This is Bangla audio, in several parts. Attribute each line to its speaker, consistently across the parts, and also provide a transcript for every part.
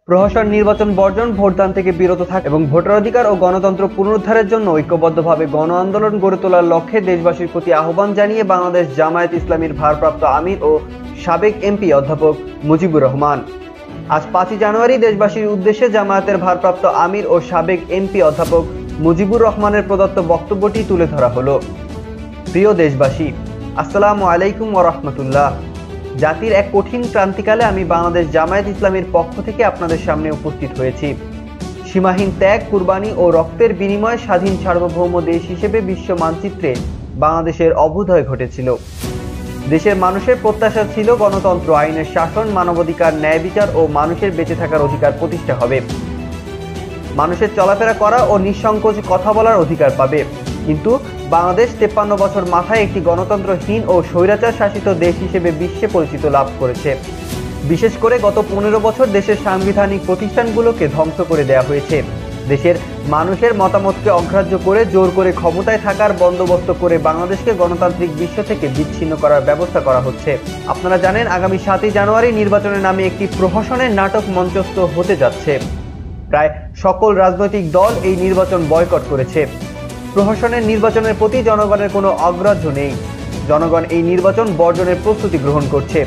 Speaker 1: প্রহসন নির্বাচন বর্জন, ভোটদান থেকে বিরত থাকা এবং ভোটার অধিকার ও গণতন্ত্র পুনরুদ্ধারের জন্য ঐক্যবদ্ধভাবে গণ আন্দোলন গড়ে তোলার লক্ষ্যে দেশবাসীর প্রতি আহ্বান জানিয়ে বাংলাদেশ জামায়াত ইসলামীর ভারপ্রাপ্ত আমির ও সাবেক এমপি অধ্যাপক মুজিবুর রহমান আজ 5 জানুয়ারি দেশবাসীর উদ্দেশ্যে জামায়াতের ভারপ্রাপ্ত আমির ও সাবেক এমপি অধ্যাপক মুজিবুর রহমানের প্রদত্ত বক্তব্যটি তুলে ধরা হলো। প্রিয় দেশবাসী, আসসালামু আলাইকুম ওয়া রাহমাতুল্লাহ। জাতির এক কঠিন ক্রান্তিকালে আমি বাংলাদেশ জামায়াত ইসলামীর পক্ষ থেকে আপনাদের সামনে উপস্থিত হয়েছি। সীমাহীন ত্যাগ, কুরবানি ও রক্তের বিনিময়ে স্বাধীন সার্বভৌম দেশ হিসেবে বিশ্ব মানচিত্রে বাংলাদেশের অভ্যুদয় ঘটেছিল। দেশের মানুষের প্রত্যাশা ছিল গণতন্ত্র, আইনের শাসন, মানবাধিকার, ন্যায় বিচার ও মানুষের বেঁচে থাকার অধিকার প্রতিষ্ঠা হবে। মানুষের চলাফেরা করা ও নিঃসংকোচ কথা বলার অধিকার পাবে। কিন্তু বাংলাদেশ 53 বছর মাথায় একটি গণতন্ত্রহীন ও স্বৈরাচার শাসিত দেশ হিসেবে বিশ্বে পরিচিতি লাভ করেছে। বিশেষ করে গত 15 বছর দেশের সাংবিধানিক প্রতিষ্ঠানগুলোকে ধ্বংস করে দেওয়া হয়েছে। দেশের মানুষের মতামতকে অগ্রাহ্য করে জোর করে ক্ষমতায় থাকার বন্দোবস্ত করে বাংলাদেশকে গণতান্ত্রিক বিশ্ব থেকে বিচ্ছিন্ন করার ব্যবস্থা করা হচ্ছে। আপনারা জানেন, আগামী 7 জানুয়ারি নির্বাচনের নামে একটি প্রহসনের নাটক মঞ্চস্থ হতে যাচ্ছে। প্রায় সকল রাজনৈতিক দল এই নির্বাচন বয়কট করেছে। প্রহসনের নির্বাচনের প্রতি জনগণের কোনো অগ্রাহ্য নেই। জনগণ এই নির্বাচন বর্জনের প্রস্তুতি গ্রহণ করছে।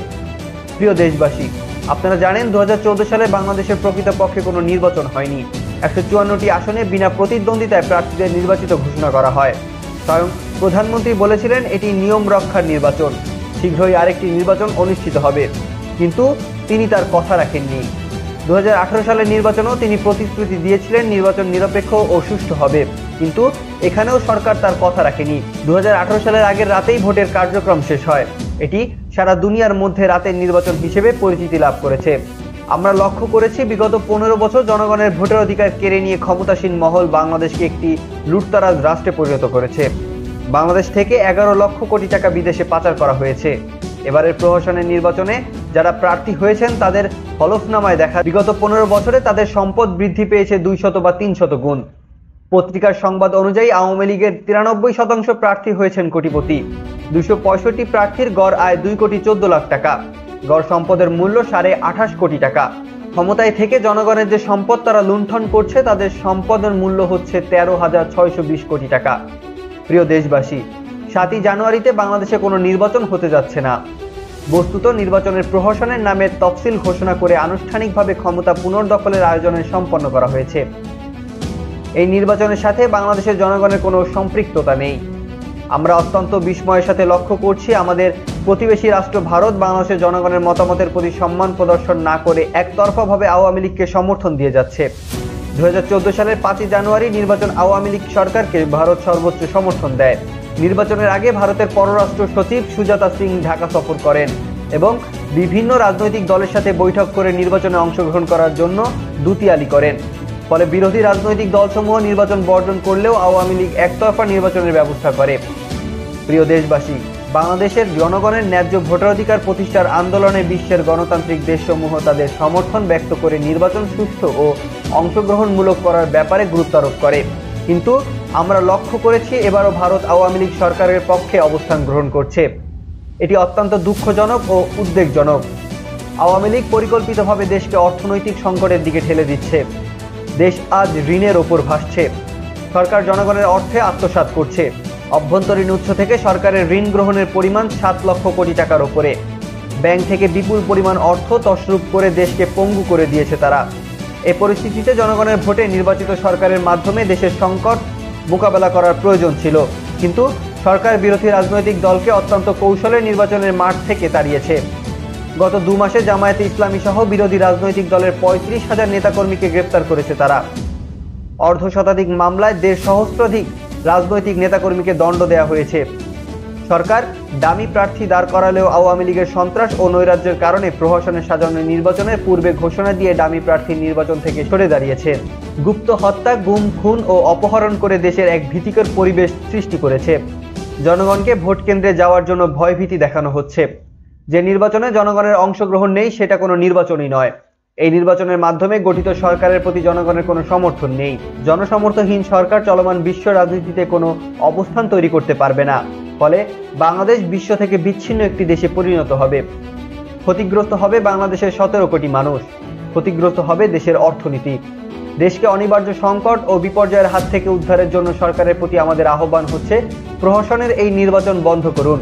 Speaker 1: প্রিয় দেশবাসী, আপনারা জানেন 2014 সালে বাংলাদেশের প্রকৃতপক্ষে কোনো নির্বাচন হয়নি। 154টি আসনে বিনা প্রতিদ্বন্দ্বিতায় প্রার্থীদের নির্বাচিত ঘোষণা করা হয়। স্বয়ং প্রধানমন্ত্রী বলেছিলেন এটি নিয়ম রক্ষার নির্বাচন, শীঘ্রই আরেকটি নির্বাচন অনুষ্ঠিত হবে। কিন্তু তিনি তার কথা রাখেননি। 2018 সালের নির্বাচনেও তিনি প্রতিশ্রুতি দিয়েছিলেন নির্বাচন নিরপেক্ষ ও সুষ্ঠু হবে, কিন্তু এখানেও সরকার তার কথা রাখেনি। 2018 সালের আগের রাতেই ভোটের কার্যক্রম শেষ হয়। এটি সারা দুনিয়ার মধ্যে রাতের নির্বাচন হিসেবে পরিচিতি লাভ করেছে। আমরা লক্ষ্য করেছি বিগত 15 বছর জনগণের ভোটের অধিকার কেড়ে নিয়ে ক্ষমতাসীন মহল বাংলাদেশকে একটি লুটতারাজ রাষ্ট্রে পরিণত করেছে। বাংলাদেশ থেকে 11 লক্ষ কোটি টাকা বিদেশে পাচার করা হয়েছে। এবারের প্রহসনের নির্বাচনে যারা প্রার্থী হয়েছেন তাদের হলফনামায় দেখা বিগত 15 বছরে তাদের সম্পদ বৃদ্ধি পেয়েছে 200 বা 300 গুণ। পত্রিকার সংবাদ অনুযায়ী আওয়ামী লীগের 93% প্রার্থী হয়েছেন কোটিপতি। 265 প্রার্থীর গড় আয় 2 কোটি 14 লাখ টাকা। গড় সম্পদের মূল্য 28.5 কোটি টাকা। ক্ষমতায় থেকে জনগণের যে সম্পদ তারা লুণ্ঠন করছে, তাদের সম্পদের মূল্য হচ্ছে 13,620 কোটি টাকা। প্রিয় দেশবাসী, 7 জানুয়ারিতে বাংলাদেশে কোনো নির্বাচন হতে যাচ্ছে না। বস্তুত নির্বাচনের প্রহসনের নামে তফসিল ঘোষণা করে আনুষ্ঠানিকভাবে ক্ষমতা পুনর্দখলের আয়োজনে সম্পন্ন করা হয়েছে। এই নির্বাচনের সাথে বাংলাদেশের জনগণের কোনো সম্পৃক্ততা নেই। আমরা অত্যন্ত বিস্ময়ের সাথে লক্ষ্য করছি আমাদের প্রতিবেশী রাষ্ট্র ভারত বাংলাদেশের জনগণের মতামতের প্রতি সম্মান প্রদর্শন না করে একতরফাভাবে আওয়ামী লীগকে সমর্থন দিয়ে যাচ্ছে। 2014 সালের 5 জানুয়ারি নির্বাচন আওয়ামী লীগ সরকারকে ভারত সর্বোচ্চ সমর্থন দেয়। নির্বাচনের আগে ভারতের পররাষ্ট্র সচিব সুজাতা সিং ঢাকা সফর করেন এবং বিভিন্ন রাজনৈতিক দলের সাথে বৈঠক করে নির্বাচনে অংশগ্রহণ করার জন্য দুতিয়ালি করেন। ফলে বিরোধী রাজনৈতিক দলসমূহ নির্বাচন বর্জন করলেও আওয়ামী লীগ একতরফা নির্বাচনের ব্যবস্থা করে। প্রিয় দেশবাসী, বাংলাদেশের জনগণের ন্যায্য ভোটাধিকার প্রতিষ্ঠার আন্দোলনে বিশ্বের গণতান্ত্রিক দেশসমূহ তাদের সমর্থন ব্যক্ত করে নির্বাচন সুষ্ঠু ও অংশগ্রহণমূলক করার ব্যাপারে গুরুত্ব আরোপ করে। কিন্তু আমরা লক্ষ্য করেছি এবারও ভারত আওয়ামী লীগ সরকারের পক্ষে অবস্থান গ্রহণ করছে। এটি অত্যন্ত দুঃখজনক ও উদ্বেগজনক। আওয়ামী লীগ পরিকল্পিতভাবে দেশকে অর্থনৈতিক সংকটের দিকে ঠেলে দিচ্ছে। দেশ আজ ঋণের ওপর ভাসছে। সরকার জনগণের অর্থে আত্মসাৎ করছে। অভ্যন্তরীণ উৎস থেকে সরকারের ঋণ গ্রহণের পরিমাণ 7 লক্ষ কোটি টাকার ওপরে। ব্যাংক থেকে বিপুল পরিমাণ অর্থ তছরূপ করে দেশকে পঙ্গু করে দিয়েছে তারা। এই পরিস্থিতিতে জনগণের ভোটে নির্বাচিত সরকারের মাধ্যমে দেশের সংকট মোকাবেলা করার প্রয়োজন ছিল, কিন্তু সরকার বিরোধী রাজনৈতিক দলকে অত্যন্ত কৌশলে নির্বাচনের মাঠ থেকে তাড়িয়েছে। গত 2 মাসে জামায়াতে ইসলামী সহ বিরোধী রাজনৈতিক দলের 35,000 নেতাকর্মীকে গ্রেপ্তার করেছে তারা। অর্ধশতাধিক মামলায় 1.5 সহস্রাধিক রাজনৈতিক নেতাকর্মীকে দণ্ড দেওয়া হয়েছে। সরকার দামি প্রার্থী দাঁড় করালেও আওয়ামী লীগের সন্ত্রাস ও নৈরাজ্যের কারণে প্রহসনের সাজানো নির্বাচনের পূর্বে ঘোষণা দিয়ে দামি প্রার্থী নির্বাচন থেকে সরে দাঁড়িয়েছে। গুপ্ত হত্যা, গুম, খুন ও অপহরণ করে দেশের এক ভীতিকর পরিবেশ সৃষ্টি করেছে। জনগণকে ভোট কেন্দ্রে যাওয়ার জন্য ভয়ভীতি দেখানো হচ্ছে। যে নির্বাচনে জনগণের অংশগ্রহণ নেই সেটা কোনো নির্বাচনই নয়। এই নির্বাচনের মাধ্যমে গঠিত সরকারের প্রতি জনগণের কোনো সমর্থন নেই। জনসমর্থনহীন সরকার চলমান বিশ্ব রাজনীতিতে কোনো অবস্থান তৈরি করতে পারবে না। ফলে বাংলাদেশ বিশ্ব থেকে বিচ্ছিন্ন একটি দেশে পরিণত হবে। ক্ষতিগ্রস্ত হবে বাংলাদেশের 17 কোটি মানুষ। ক্ষতিগ্রস্ত হবে দেশের অর্থনীতি। দেশকে অনিবার্য সংকট ও বিপর্যয়ের হাত থেকে উদ্ধারের জন্য সরকারের প্রতি আমাদের আহ্বান হচ্ছে, প্রহসনের এই নির্বাচন বন্ধ করুন,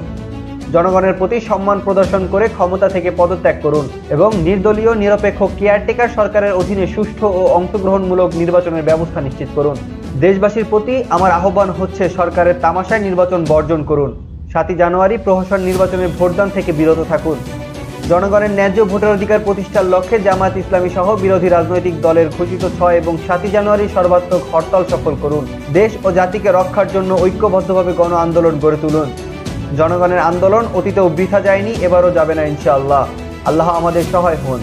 Speaker 1: জনগণের প্রতি সম্মান প্রদর্শন করে ক্ষমতা থেকে পদত্যাগ করুন এবং নির্দলীয় নিরপেক্ষ কেয়ারটেকার সরকারের অধীনে সুষ্ঠু ও অংশগ্রহণমূলক নির্বাচনের ব্যবস্থা নিশ্চিত করুন। দেশবাসীর প্রতি আমার আহ্বান হচ্ছে, সরকারের তামাশায় নির্বাচন বর্জন করুন। 7ই জানুয়ারি প্রহসন নির্বাচনের ভোটদান থেকে বিরত থাকুন। জনগণের ন্যায্য ভোটার অধিকার প্রতিষ্ঠার লক্ষ্যে জামায়াত ইসলামী সহ বিরোধী রাজনৈতিক দলের ঘোষিত 6 এবং 7ই জানুয়ারি সর্বাত্মক হরতাল সফল করুন। দেশ ও জাতিকে রক্ষার জন্য ঐক্যবদ্ধভাবে গণ আন্দোলন গড়ে তুলুন। জনগণের আন্দোলন অতীতেও বৃথা যায়নি, এবারও যাবে না ইনশাআল্লাহ। আল্লাহ আমাদের সহায় হন।